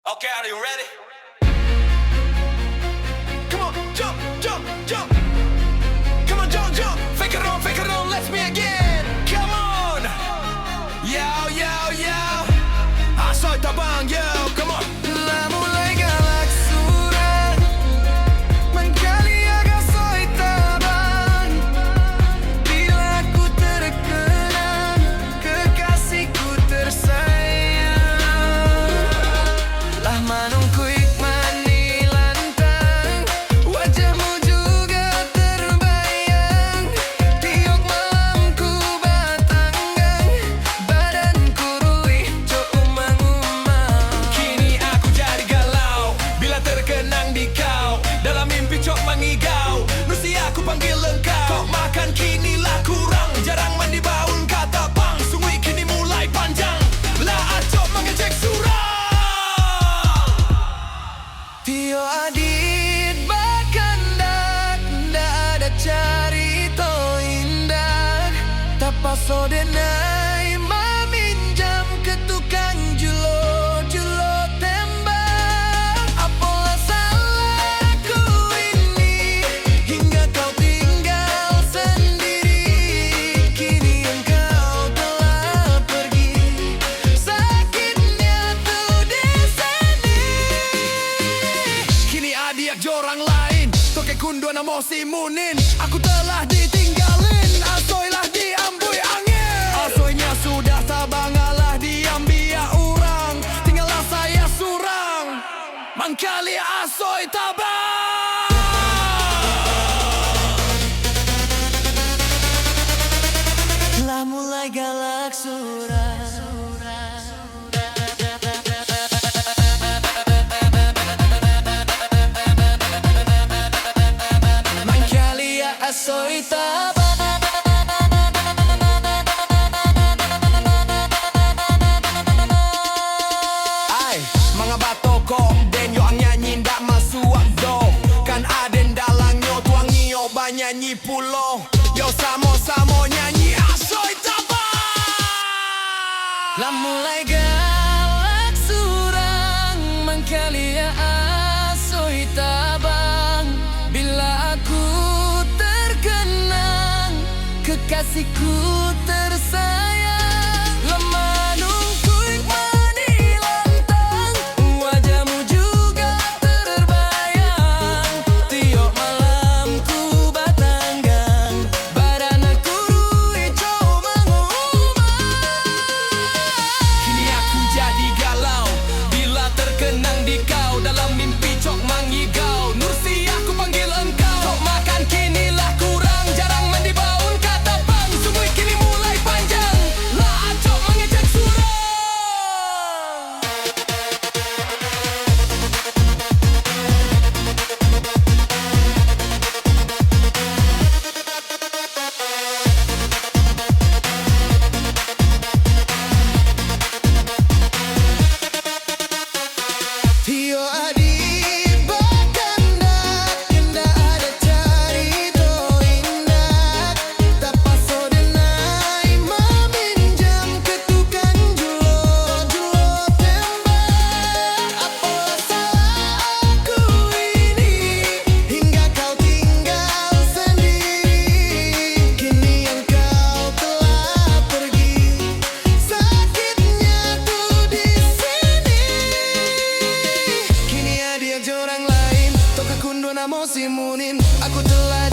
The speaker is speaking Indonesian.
Okay, are you ready? Come on, jump, jump, jump. Come on, jump, jump. Fake it on, let's me again. Come on. Yo, yo, yo. Asoy tabang, yo, come on. Telah mulai galak surat menggali agak soy tabang. Bila ku terkenang kekasihku tersayang. Lah manungku ikmani lantang, wajahmu juga terbayang. Tiap malam ku batanggang, badanku ruih cok umang-umang. Kini aku jadi galau bila terkenang di kau. Dalam mimpi cok mengigau, mesti aku panggil engkau. Kau makan kinilah kurang, jarang mandi baun kata bang. Sungguh kini mulai panjang, lah acok mengecek surau. Tio adit bakandak, ndak ada carito indah. Tapaso denai maminjam ke tukang julo tembak. Apalah salahku ini hingga kau tinggal sendiri. Kini engkau telah pergi, sakitnya tuh di sini. Kini adiak jorang lain, toke kundu na mosi munin. Aku telah ditinggalin, asoylah diambui angin. Asoynya sudah tabangalah diambia orang. Tinggallah saya surang, mangkali asoy tabang. Telah mulai galak surat mangkali asoy tabang. Ay, mga bato ko, den yo ang nyanyi ndak masuak do. Kan aden dalang nyo tuang nyo ba nyanyi pulo. Yo samo-samo nyanyi asoy tabang. Lah mulai galak surang mangkali asoy tabang. Bila aku terkenang kekasihku tersayang. Lemanungku ikmani lantang, wajahmu juga terbayang. Tiap malam ku batanggang, badan aku ruih comang-umang. Kini aku jadi galau bila terkenang di kau. Dalam mimpi cok mengigau, Nursi aku panggil engkau. Kau makan kinilah kurang, jarang mandi baun kata bang. Sungguh kini mulai panjang, lah cok mengecek surau. Tio adit bakandak, ndak ada carito indah. Tapaso denai maminjam ke tukang julo tembak. Apalah salahku ini hingga kau tinggal sendiri. Kini engkau telah pergi, sakitnya tuh di sini. Kini adiak jorang lain, toka kundu na mosi munin. Aku telah